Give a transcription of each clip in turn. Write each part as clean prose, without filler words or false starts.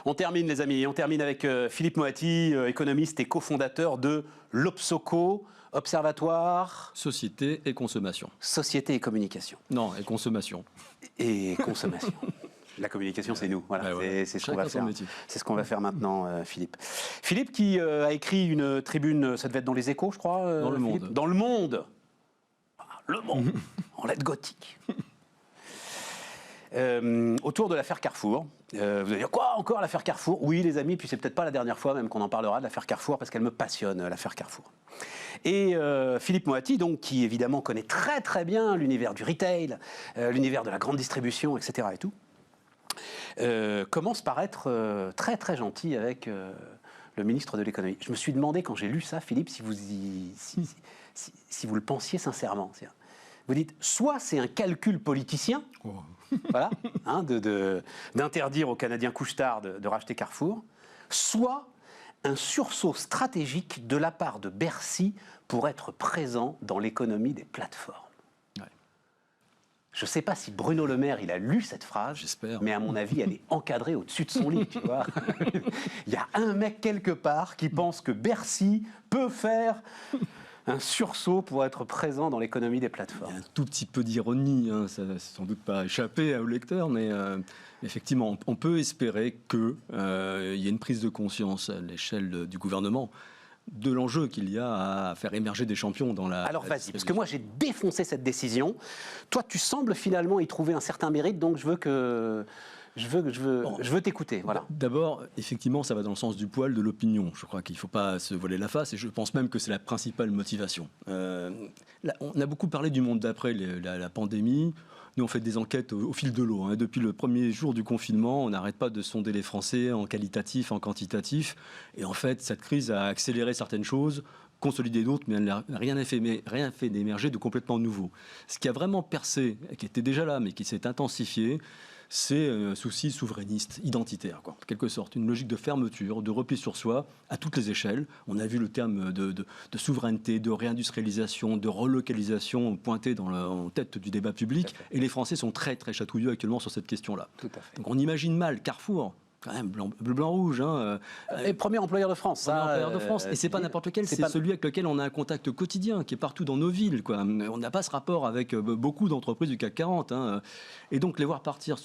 On termine les amis, on termine avec Philippe Moati, économiste et cofondateur de l'Obsoco, Observatoire... Société et consommation. Société et communication. Non, et consommation. Et consommation. La communication, c'est nous. Voilà, c'est ce qu'on va faire. C'est ce qu'on va faire maintenant, Philippe. Philippe qui a écrit une tribune, ça devait être dans les Échos, je crois. Dans le Philippe. Monde. Dans le Monde. Le Monde, en lettres gothiques. Autour de l'affaire Carrefour. Vous allez dire, quoi, encore l'affaire Carrefour? Oui, les amis, puis c'est peut-être pas la dernière fois même qu'on en parlera de l'affaire Carrefour, parce qu'elle me passionne, l'affaire Carrefour. Et Philippe Moati, donc, qui évidemment connaît très très bien l'univers du retail, l'univers de la grande distribution, etc. et tout, commence par être très très gentil avec le ministre de l'économie. Je me suis demandé, quand j'ai lu ça, Philippe, si vous le pensiez sincèrement. Vous dites, soit c'est un calcul politicien, voilà, hein, d'interdire aux Canadiens Couche-Tard de racheter Carrefour, soit un sursaut stratégique de la part de Bercy pour être présent dans l'économie des plateformes. Ouais. Je ne sais pas si Bruno Le Maire il a lu cette phrase, j'espère, mais à mon avis, elle est encadrée au-dessus de son lit, tu vois. Il y a un mec quelque part qui pense que Bercy peut faire un sursaut pour être présent dans l'économie des plateformes. Il y a un tout petit peu d'ironie, hein, ça n'a sans doute pas échappé aux lecteurs, mais effectivement, on peut espérer qu'il y ait une prise de conscience à l'échelle du gouvernement de l'enjeu qu'il y a à faire émerger des champions dans la... Alors vas-y, parce que moi j'ai défoncé cette décision. Toi, tu sembles finalement y trouver un certain mérite, donc je veux t'écouter. Voilà. D'abord, effectivement, ça va dans le sens du poil de l'opinion. Je crois qu'il ne faut pas se voiler la face, et je pense même que c'est la principale motivation. Là, on a beaucoup parlé du monde d'après la pandémie. Nous, on fait des enquêtes au fil de l'eau. Hein. Depuis le premier jour du confinement, on n'arrête pas de sonder les Français en qualitatif, en quantitatif. Et en fait, cette crise a accéléré certaines choses, consolidé d'autres, mais elle n'a rien fait d'émerger de complètement nouveau. Ce qui a vraiment percé, qui était déjà là, mais qui s'est intensifié, c'est un souci souverainiste, identitaire, quoi. En quelque sorte, une logique de fermeture, de repli sur soi, à toutes les échelles. On a vu le terme de souveraineté, de réindustrialisation, de relocalisation pointé en tête du débat public. Et les Français sont très, très chatouilleux actuellement sur cette question-là. Tout à fait. Donc on imagine mal Carrefour, quand même, bleu-blanc-rouge. Hein, et premier employeur de France. Premier employeur de France. Et c'est pas n'importe lequel, c'est celui avec lequel on a un contact quotidien, qui est partout dans nos villes, quoi. On n'a pas ce rapport avec beaucoup d'entreprises du CAC 40. Hein. Et donc, les voir partir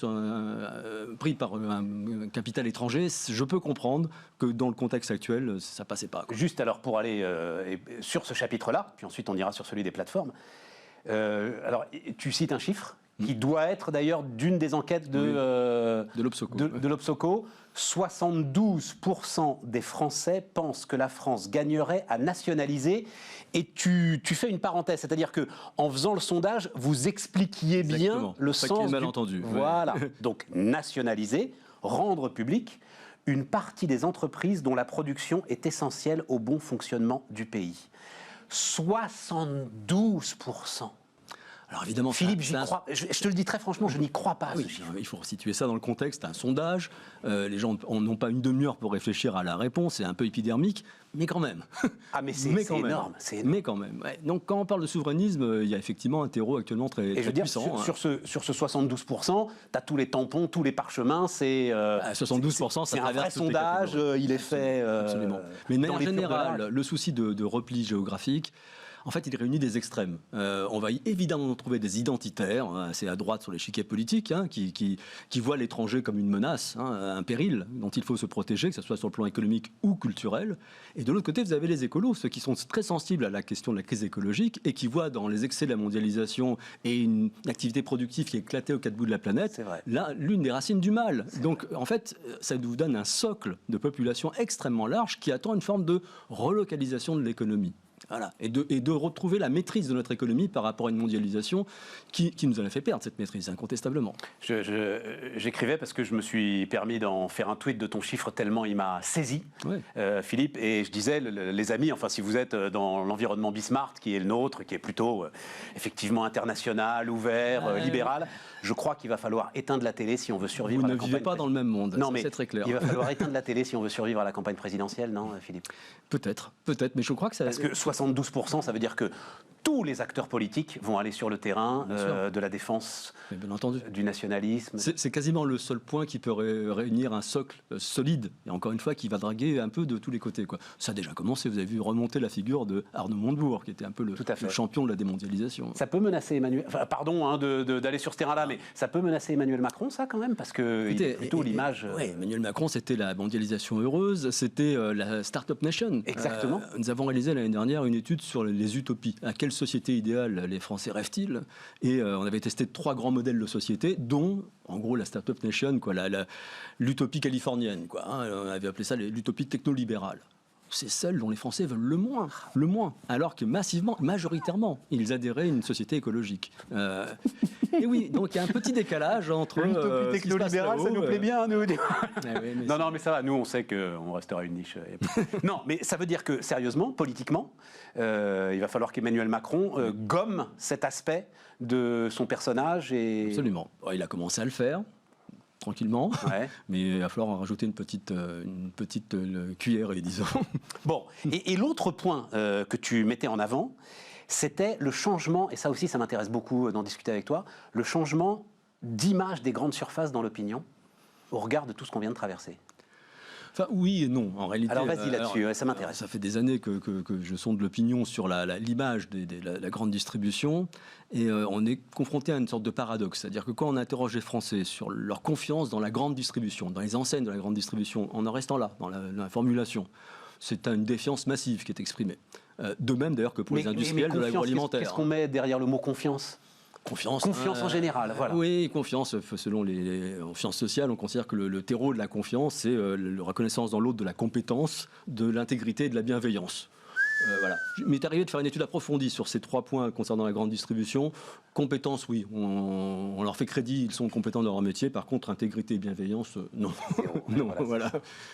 pris par un capital étranger, je peux comprendre que dans le contexte actuel, ça passait pas, quoi. Juste alors, pour aller sur ce chapitre-là, puis ensuite on ira sur celui des plateformes. Alors, tu cites un chiffre qui doit être d'ailleurs d'une des enquêtes de l'Obsoco. 72% des Français pensent que la France gagnerait à nationaliser. Et tu fais une parenthèse, c'est-à-dire que en faisant le sondage, vous expliquiez bien le sens du malentendu. Voilà. Donc nationaliser, rendre public une partie des entreprises dont la production est essentielle au bon fonctionnement du pays. 72%. Alors évidemment, Philippe, j'y crois. Je te le dis très franchement, je n'y crois pas à ce chiffre. Il faut situer ça dans le contexte. Un sondage, les gens n'ont pas une demi-heure pour réfléchir à la réponse, c'est un peu épidermique, mais quand même. Ah mais c'est énorme, c'est énorme. Mais quand même. Ouais. Donc quand on parle de souverainisme, il y a effectivement un terreau actuellement très puissant. Et je veux dire, sur ce 72%, tu as tous les tampons, tous les parchemins, c'est... 72%, c'est un vrai sondage, il est fait... Absolument. Mais de manière générale, le souci de repli géographique, en fait, il réunit des extrêmes. On va évidemment trouver des identitaires, assez à droite sur l'échiquier politique, hein, qui voient l'étranger comme une menace, hein, un péril dont il faut se protéger, que ce soit sur le plan économique ou culturel. Et de l'autre côté, vous avez les écolos, ceux qui sont très sensibles à la question de la crise écologique et qui voient dans les excès de la mondialisation et une activité productive qui est éclatée aux quatre bouts de la planète, là, l'une des racines du mal. Donc, en fait, ça vous donne un socle de population extrêmement large qui attend une forme de relocalisation de l'économie. Voilà. Et de retrouver la maîtrise de notre économie par rapport à une mondialisation qui nous en a fait perdre cette maîtrise, incontestablement. J'écrivais parce que je me suis permis d'en faire un tweet de ton chiffre tellement il m'a saisi, Philippe, et je disais, les amis, enfin si vous êtes dans l'environnement Bismarck, qui est le nôtre, qui est plutôt effectivement international, ouvert, libéral, je crois qu'il va falloir éteindre la télé si on veut survivre à la campagne. Vous ne vivez pas dans le même monde, non, mais c'est très clair. Il va falloir éteindre la télé si on veut survivre à la campagne présidentielle, non Philippe? Peut-être, mais je crois que ça... Parce que 72%, ça veut dire que tous les acteurs politiques vont aller sur le terrain de la défense, bien entendu, du nationalisme. C'est quasiment le seul point qui peut réunir un socle solide, et encore une fois, qui va draguer un peu de tous les côtés, quoi. Ça a déjà commencé, vous avez vu remonter la figure de Arnaud Montebourg, qui était un peu le champion de la démondialisation. Ça peut menacer Emmanuel... Enfin, pardon d'aller sur ce terrain-là, mais ça peut menacer Emmanuel Macron, ça, quand même, parce qu'il est plutôt l'image... Oui, Emmanuel Macron, c'était la mondialisation heureuse, c'était la Startup Nation. Exactement. Nous avons réalisé l'année dernière une étude sur les utopies. À quelle société idéale les Français rêvent-ils? Et on avait testé 3 grands modèles de société, dont, en gros, la Startup Nation, quoi, l'utopie californienne, quoi, hein, on avait appelé ça l'utopie technolibérale. C'est celle dont les Français veulent le moins, alors que massivement, majoritairement, ils adhéraient à une société écologique. Et oui, donc il y a un petit décalage entre... L'utopie technolibérale, ça nous plaît bien, nous. Oui, non, mais ça va, nous on sait qu'on restera une niche. Non, mais ça veut dire que, sérieusement, politiquement, il va falloir qu'Emmanuel Macron gomme cet aspect de son personnage. Absolument. Il a commencé à le faire. Tranquillement, mais il va falloir en rajouter une petite cuillerée, disons. Bon, et l'autre point que tu mettais en avant, c'était le changement, et ça aussi ça m'intéresse beaucoup d'en discuter avec toi, le changement d'image des grandes surfaces dans l'opinion au regard de tout ce qu'on vient de traverser. Enfin, oui et non, en réalité. Alors vas-y là-dessus, ça m'intéresse. Ça fait des années que je sonde l'opinion sur l'image de la grande distribution, et on est confronté à une sorte de paradoxe. C'est-à-dire que quand on interroge les Français sur leur confiance dans la grande distribution, dans les enseignes de la grande distribution, en restant là, dans la formulation, c'est une défiance massive qui est exprimée. De même d'ailleurs que pour les industriels de l'agroalimentaire. Qu'est-ce qu'on met derrière le mot confiance ? Confiance en général, voilà. Oui, confiance, selon les sciences sociales, on considère que le terreau de la confiance, c'est la reconnaissance dans l'autre de la compétence, de l'intégrité et de la bienveillance. Voilà. Il m'est arrivé de faire une étude approfondie sur ces 3 points concernant la grande distribution. Compétence, oui, on leur fait crédit, ils sont compétents dans leur métier. Par contre, intégrité et bienveillance, non. Non, voilà.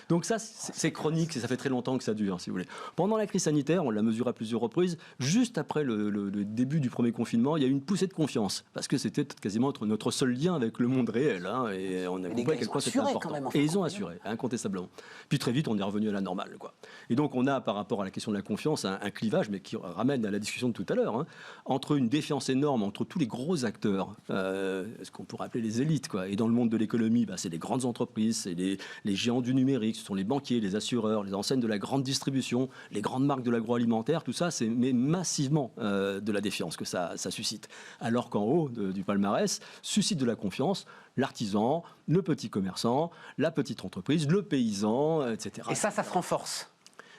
Donc ça, c'est chronique, ça fait très longtemps que ça dure, si vous voulez. Pendant la crise sanitaire, on l'a mesuré à plusieurs reprises, juste après le début du premier confinement, il y a eu une poussée de confiance, parce que c'était quasiment notre seul lien avec le monde réel, hein, et on a compris à quel point c'était important. Et ils ont assuré, incontestablement. Puis très vite, on est revenu à la normale, quoi. Et donc, on a, par rapport à la question de la confiance, un clivage, mais qui ramène à la discussion de tout à l'heure, hein, entre une défiance énorme entre tous les gros acteurs, ce qu'on pourrait appeler les élites, quoi. Et dans le monde de l'économie, c'est les grandes entreprises, c'est les géants du numérique, ce sont les banquiers, les assureurs, les enseignes de la grande distribution, les grandes marques de l'agroalimentaire, tout ça, c'est massivement de la défiance que ça suscite. Alors qu'en haut du palmarès, suscite de la confiance l'artisan, le petit commerçant, la petite entreprise, le paysan, etc. Et ça se renforce.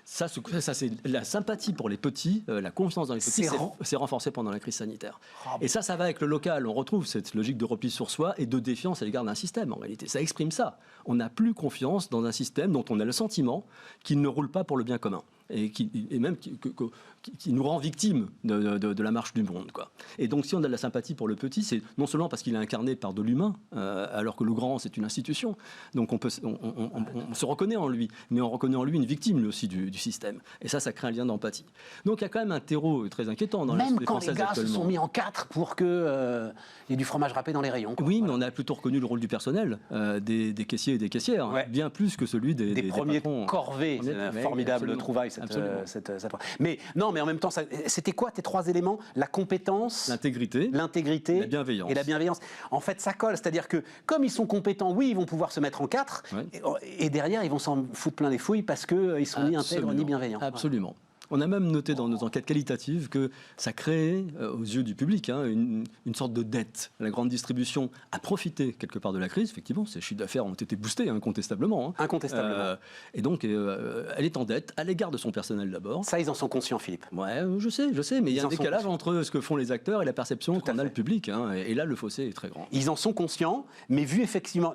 Ça, c'est la sympathie pour les petits, la confiance dans les petits, c'est renforcé pendant la crise sanitaire. Et ça va avec le local. On retrouve cette logique de repli sur soi et de défiance à l'égard d'un système, en réalité. Ça exprime ça. On n'a plus confiance dans un système dont on a le sentiment qu'il ne roule pas pour le bien commun. Et même qui nous rend victimes de la marche du monde, quoi. Et donc, si on a de la sympathie pour le petit, c'est non seulement parce qu'il est incarné par de l'humain, alors que le grand, c'est une institution. Donc, on se reconnaît en lui, mais on reconnaît en lui une victime aussi du système. Et ça crée un lien d'empathie. Donc, il y a quand même un terreau très inquiétant dans la société française actuellement. Même quand les gars se sont mis en 4 pour qu'il y ait du fromage râpé dans les rayons, quoi. Oui, mais on a plutôt reconnu le rôle du personnel, des caissiers et des caissières, bien plus que celui des premiers patrons. Corvées. Formidable trouvaille, cette mais non, mais en même temps, c'était quoi tes 3 éléments? La compétence, l'intégrité, la bienveillance. Et la bienveillance. En fait, ça colle. C'est-à-dire que comme ils sont compétents, oui, ils vont pouvoir se mettre en 4, et derrière, ils vont s'en foutre plein les fouilles parce qu'ils sont ni intègres ni bienveillants. Absolument. On a même noté dans nos enquêtes qualitatives que ça créait, aux yeux du public, une sorte de dette. La grande distribution a profité quelque part de la crise. Effectivement, ses chiffres d'affaires ont été boostés incontestablement. Incontestablement. Et donc, elle est en dette à l'égard de son personnel d'abord. Ça, ils en sont conscients, Philippe. Ouais, je sais, mais il y a un décalage entre ce que font les acteurs et la perception qu'en a le public. Et là, le fossé est très grand. Ils en sont conscients, mais vu effectivement...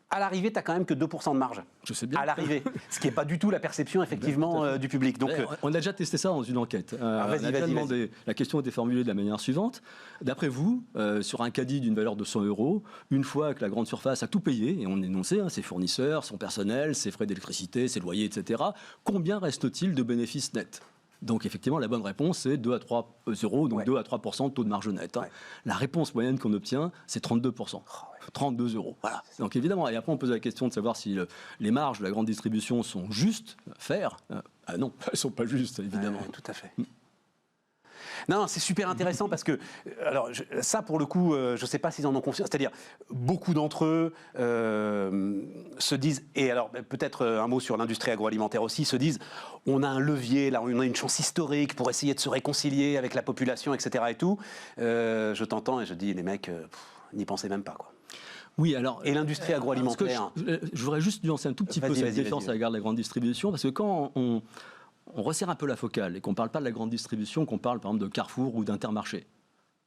À l'arrivée, tu n'as quand même que 2% de marge. Je sais bien. À l'arrivée. Ce qui n'est pas du tout la perception, effectivement, du public. Donc, on a déjà testé ça dans une enquête. La question était formulée de la manière suivante. D'après vous, sur un caddie d'une valeur de 100 €, une fois que la grande surface a tout payé, et on énonçait ses fournisseurs, son personnel, ses frais d'électricité, ses loyers, etc., combien reste-t-il de bénéfices nets ? Donc effectivement, la bonne réponse, c'est 2 à 3 €, donc 2 à 3% de taux de marge net. La réponse moyenne qu'on obtient, c'est 32%. 32 €. Voilà. Donc évidemment, et après on pose la question de savoir si les marges de la grande distribution sont justes, fair. Ah non, elles ne sont pas justes, évidemment. Tout à fait. Non, c'est super intéressant parce que, alors, ça pour le coup, je ne sais pas s'ils en ont conscience. C'est-à-dire, beaucoup d'entre eux se disent, et alors peut-être un mot sur l'industrie agroalimentaire aussi, se disent, on a un levier, là, on a une chance historique pour essayer de se réconcilier avec la population, etc. et tout. Je t'entends et je dis, les mecs, n'y pensez même pas, quoi. Oui, alors. Et l'industrie agroalimentaire. Je voudrais juste nuancer un tout petit peu cette défense à l'égard de la grande distribution, parce que quand on resserre un peu la focale et qu'on ne parle pas de la grande distribution, qu'on parle par exemple de Carrefour ou d'Intermarché,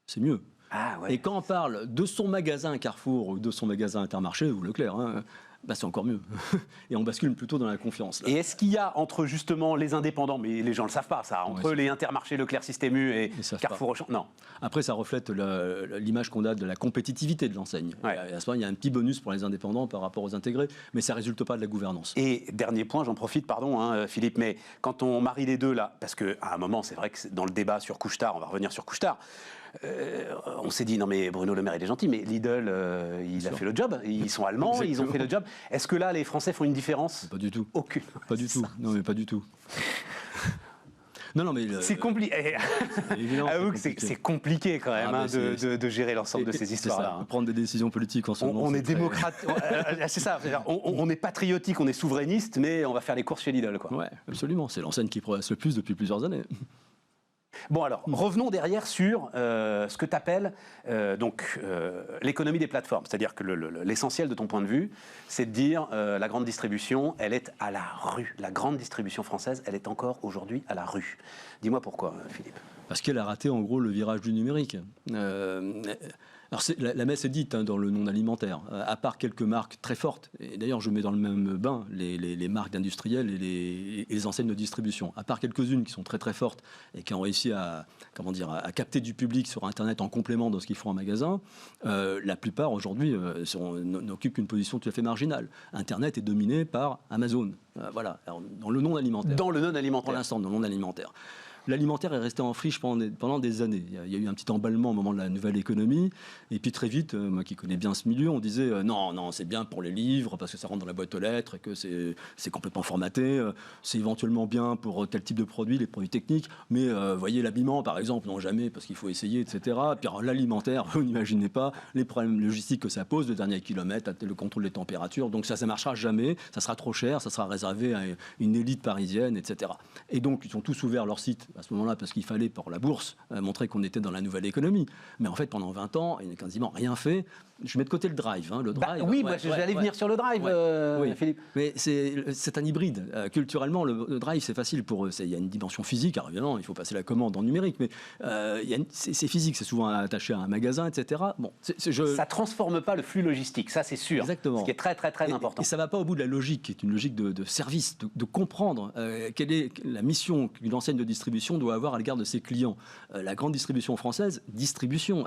c'est mieux. Ah, ouais. Et quand on parle de son magasin Carrefour ou de son magasin Intermarché ou Leclerc, hein, bah c'est encore mieux. Et on bascule plutôt dans la confiance. Là. Et est-ce qu'il y a entre justement les indépendants, mais les gens ne le savent pas ça, entre les Intermarchés, Leclerc, Système U et Carrefour Auchan? Non. Après, ça reflète l'image qu'on a de la compétitivité de l'enseigne. Ouais. Et à ce moment, il y a un petit bonus pour les indépendants par rapport aux intégrés, mais ça ne résulte pas de la gouvernance. Et dernier point, j'en profite, pardon hein, Philippe, mais quand on marie les deux là, parce qu'à un moment, c'est vrai que dans le débat sur Couche-Tard, on va revenir sur Couche-Tard, on s'est dit, non mais Bruno Le Maire, il est gentil, mais Lidl, il a fait le job, ils sont allemands, ils ont fait le job. Est-ce que là, les Français font une différence? Pas du tout. Aucune. Pas du tout. Non, mais pas du tout. Non, mais c'est compliqué. Avoue que c'est compliqué quand même de gérer l'ensemble de ces histoires-là. Hein. Prendre des décisions politiques en ce moment. On est démocrate. C'est ça. On est patriotique, on est souverainiste, mais on va faire les courses chez Lidl, quoi. Ouais, absolument. C'est l'enseigne qui progresse le plus depuis plusieurs années. Bon alors, revenons derrière sur ce que tu appelles l'économie des plateformes. C'est-à-dire que l'essentiel de ton point de vue, c'est de dire la grande distribution, elle est à la rue. La grande distribution française, elle est encore aujourd'hui à la rue. Dis-moi pourquoi, Philippe. Parce qu'elle a raté en gros le virage du numérique. Alors la messe est dite hein, dans le non alimentaire, à part quelques marques très fortes, et d'ailleurs je mets dans le même bain les marques d'industriels et les enseignes de distribution, à part quelques-unes qui sont très très fortes et qui ont réussi à capter du public sur Internet en complément de ce qu'ils font en magasin, la plupart aujourd'hui n'occupent qu'une position tout à fait marginale. Internet est dominé par Amazon, voilà, alors, dans le non alimentaire. Dans le non alimentaire. Pour l'instant, dans le non alimentaire. L'alimentaire est resté en friche pendant des années. Il y a eu un petit emballement au moment de la nouvelle économie. Et puis très vite, moi qui connais bien ce milieu, on disait non, c'est bien pour les livres parce que ça rentre dans la boîte aux lettres et que c'est complètement formaté. C'est éventuellement bien pour tel type de produit, les produits techniques. Mais voyez, l'habillement, par exemple, non jamais parce qu'il faut essayer, etc. Puis alors, l'alimentaire, vous n'imaginez pas les problèmes logistiques que ça pose, le dernier kilomètre, le contrôle des températures. Donc ça ne marchera jamais. Ça sera trop cher. Ça sera réservé à une élite parisienne, etc. Et donc, ils ont tous ouvert leur site à ce moment-là parce qu'il fallait pour la bourse montrer qu'on était dans la nouvelle économie. Mais en fait, pendant 20 ans, il n'a quasiment rien fait. Je mets de côté le drive. Hein, le drive oui, moi j'allais venir sur le drive, oui. Philippe. Mais c'est un hybride. Culturellement, le drive, c'est facile pour eux. Il y a une dimension physique. Alors évidemment, il faut passer la commande en numérique, mais c'est physique. C'est souvent attaché à un magasin, etc. Bon, ça transforme pas le flux logistique, ça c'est sûr. Exactement. Ce qui est très, très, très important. Et ça ne va pas au bout de la logique, qui est une logique de service, de comprendre quelle est la mission qu'une enseigne de distribution doit avoir à l'égard de ses clients. La grande distribution française,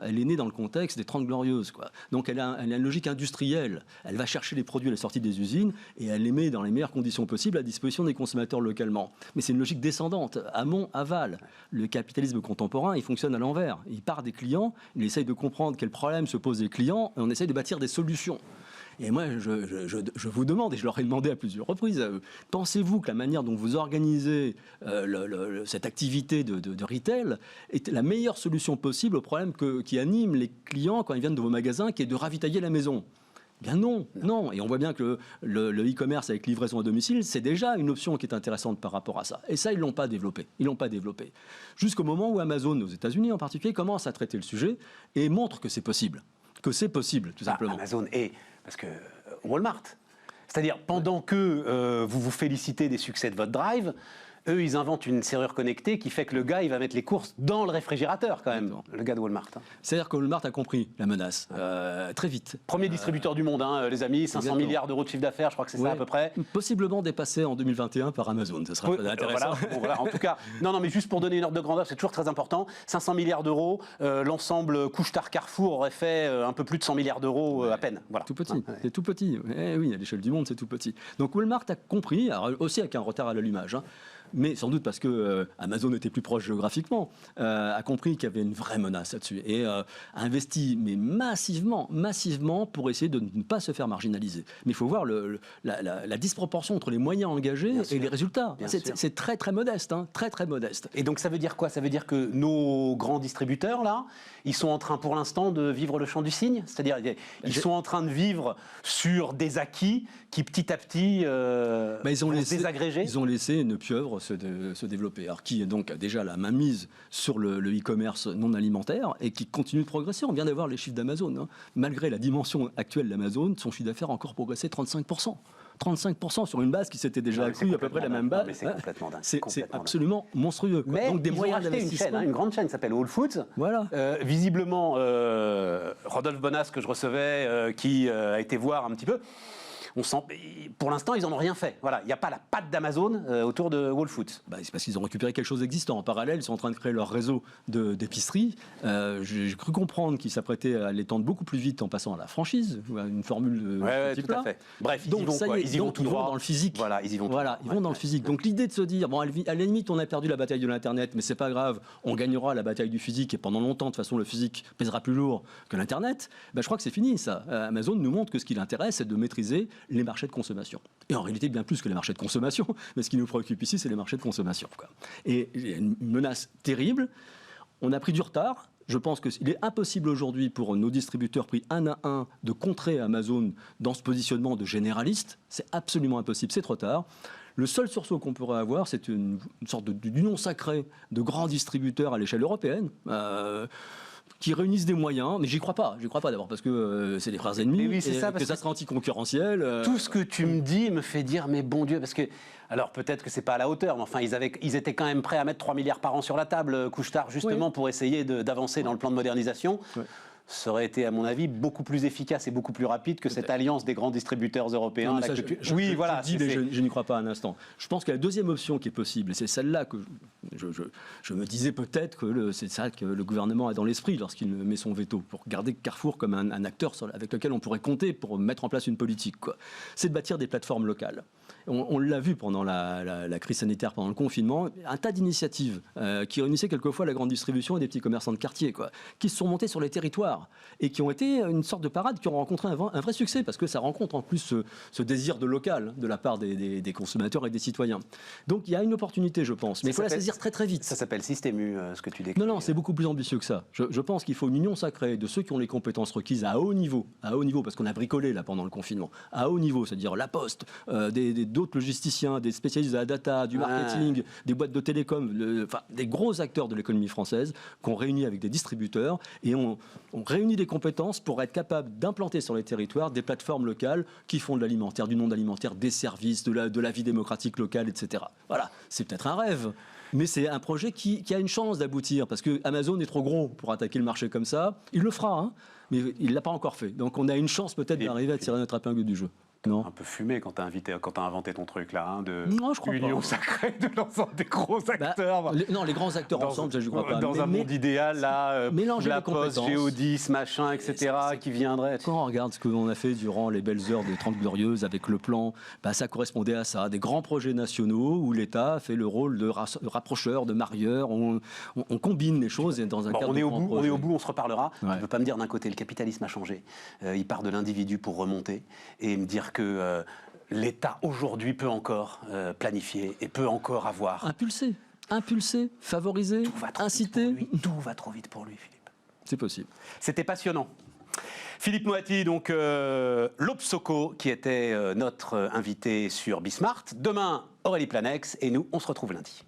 elle est née dans le contexte des 30 Glorieuses, quoi. Donc elle a une logique industrielle. Elle va chercher les produits à la sortie des usines et elle les met dans les meilleures conditions possibles à disposition des consommateurs localement. Mais c'est une logique descendante, amont, aval. Le capitalisme contemporain, il fonctionne à l'envers. Il part des clients, il essaye de comprendre quels problèmes se posent les clients et on essaye de bâtir des solutions. Et moi, je vous demande, et je leur ai demandé à plusieurs reprises, pensez-vous que la manière dont vous organisez cette activité de retail est la meilleure solution possible au problème qui anime les clients quand ils viennent de vos magasins, qui est de ravitailler la maison? Bien non. Et on voit bien que le e-commerce avec livraison à domicile, c'est déjà une option qui est intéressante par rapport à ça. Et ça, ils l'ont pas développé. Jusqu'au moment où Amazon, aux États-Unis en particulier, commence à traiter le sujet et montre que c'est possible. Tout simplement. Amazon parce que Walmart. C'est-à-dire, pendant que vous vous félicitez des succès de votre drive, eux, ils inventent une serrure connectée qui fait que le gars, il va mettre les courses dans le réfrigérateur, quand même, le gars de Walmart. Hein. C'est-à-dire que Walmart a compris la menace, très vite. Premier distributeur du monde, hein, les amis, 500 milliards d'euros de chiffre d'affaires, je crois que c'est ça à peu près. Possiblement dépassé en 2021 par Amazon, ça sera intéressant. Voilà, en tout cas, non, mais juste pour donner une ordre de grandeur, c'est toujours très important. 500 milliards d'euros, l'ensemble Couche-Tard Carrefour aurait fait un peu plus de 100 milliards d'euros à peine. Voilà. Tout petit, c'est tout petit. Oui, à l'échelle du monde, c'est tout petit. Donc Walmart a compris, alors aussi avec un retard à l'allumage, hein, mais sans doute parce que Amazon était plus proche géographiquement, a compris qu'il y avait une vraie menace là-dessus et a investi mais massivement pour essayer de ne pas se faire marginaliser. Mais il faut voir la disproportion entre les moyens engagés et les résultats. C'est très très modeste, hein, très très modeste. Et donc ça veut dire quoi? Ça veut dire que nos grands distributeurs, là, ils sont en train pour l'instant de vivre le chant du cygne? C'est-à-dire ils sont en train de vivre sur des acquis qui petit à petit vont se désagréger? Ils ont laissé une pieuvre se développer. Alors qui est donc déjà la mainmise sur le e-commerce non alimentaire et qui continue de progresser. On vient d'avoir les chiffres d'Amazon. Hein. Malgré la dimension actuelle d'Amazon, son chiffre d'affaires a encore progressé 35%. 35% sur une base qui s'était déjà accrue à peu près la même base. C'est complètement dingue. C'est absolument monstrueux. Mais donc des ils moyens ont acheté d'investissement. une grande chaîne qui s'appelle Whole Foods. Voilà. Visiblement, Rodolphe Bonas, que je recevais, qui a été voir un petit peu. Pour l'instant, ils n'en ont rien fait. Voilà, il n'y a pas la patte d'Amazon autour de Whole Foods. C'est parce qu'ils ont récupéré quelque chose d'existant. En parallèle, ils sont en train de créer leur réseau d'épicerie. J'ai cru comprendre qu'ils s'apprêtaient à l'étendre beaucoup plus vite en passant à la franchise, une formule de tout à fait. Bref, donc, ils vont dans le physique. Voilà, ils y vont. Ils vont dans le physique. Donc l'idée de se dire, bon, à la limite, on a perdu la bataille de l'Internet, mais c'est pas grave, on gagnera la bataille du physique et pendant longtemps, de toute façon, le physique pèsera plus lourd que l'Internet. Je crois que c'est fini, ça. Amazon nous montre que ce qui l'intéresse, c'est de maîtriser les marchés de consommation. Et en réalité, bien plus que les marchés de consommation, mais ce qui nous préoccupe ici, c'est les marchés de consommation, quoi. Et il y a une menace terrible. On a pris du retard. Je pense qu'il est impossible aujourd'hui pour nos distributeurs pris un à un de contrer Amazon dans ce positionnement de généraliste. C'est absolument impossible, c'est trop tard. Le seul sursaut qu'on pourrait avoir, c'est une sorte d'union sacrée de grands distributeurs à l'échelle européenne. Qui réunissent des moyens, mais j'y crois pas d'abord parce que c'est des frères ennemis, oui, c'est ça, que ça sera anticoncurrentiel. Tout ce que tu me dis me fait dire, mais bon Dieu, parce que, alors peut-être que c'est pas à la hauteur, mais enfin ils étaient quand même prêts à mettre 3 milliards par an sur la table, Couche-Tard, justement pour essayer d'avancer dans le plan de modernisation. Ouais. Ça aurait été, à mon avis, beaucoup plus efficace et beaucoup plus rapide que cette alliance des grands distributeurs européens. Je n'y crois pas un instant. Je pense qu'il y a la deuxième option qui est possible, et c'est celle-là que je me disais peut-être que c'est ça que le gouvernement a dans l'esprit lorsqu'il met son veto, pour garder Carrefour comme un acteur avec lequel on pourrait compter pour mettre en place une politique. C'est de bâtir des plateformes locales. On l'a vu pendant la crise sanitaire, pendant le confinement, un tas d'initiatives qui réunissaient quelquefois la grande distribution et des petits commerçants de quartier, qui se sont montés sur les territoires et qui ont été une sorte de parade, qui ont rencontré un vrai succès, parce que ça rencontre en plus ce désir de local de la part des consommateurs et des citoyens. Donc il y a une opportunité, je pense, mais il faut la saisir très très vite. Ça s'appelle Système U, ce que tu décris. Non, c'est beaucoup plus ambitieux que ça. Je pense qu'il faut une union sacrée de ceux qui ont les compétences requises à haut niveau, parce qu'on a bricolé là pendant le confinement, à haut niveau, c'est-à-dire la Poste, d'autres logisticiens, des spécialistes de la data, du marketing, des boîtes de télécom, des gros acteurs de l'économie française qu'on réunit avec des distributeurs et on réunit des compétences pour être capable d'implanter sur les territoires des plateformes locales qui font de l'alimentaire, du non-alimentaire, des services, de la vie démocratique locale, etc. Voilà, c'est peut-être un rêve, mais c'est un projet qui a une chance d'aboutir, parce que Amazon est trop gros pour attaquer le marché comme ça. Il le fera, hein, mais il ne l'a pas encore fait. Donc on a une chance peut-être d'arriver à tirer notre épingle du jeu. Non. Un peu fumé quand t'as inventé ton truc là, de non, je crois union pas. Sacrée de l'ensemble des gros acteurs. Les grands acteurs ensemble, je crois pas. Dans un monde idéal, là, la Poste, Géodis, machin, etc., qui viendraient. Quand on regarde ce qu'on a fait durant les belles heures des 30 Glorieuses avec le plan, ça correspondait à ça, des grands projets nationaux où l'État fait le rôle de rapprocheur, de marieur. On combine les choses dans un cadre. On est au bout, on se reparlera. Ouais. Tu ne peux pas me dire d'un côté le capitalisme a changé. Il part de l'individu pour remonter et me dire que l'État aujourd'hui peut encore planifier et peut encore avoir... Impulser, favoriser, inciter. Tout va trop vite pour lui, Philippe. C'est possible. C'était passionnant. Philippe Moati, donc l'Obsoco, qui était notre invité sur Bismart. Demain, Aurélie Planex, et nous, on se retrouve lundi.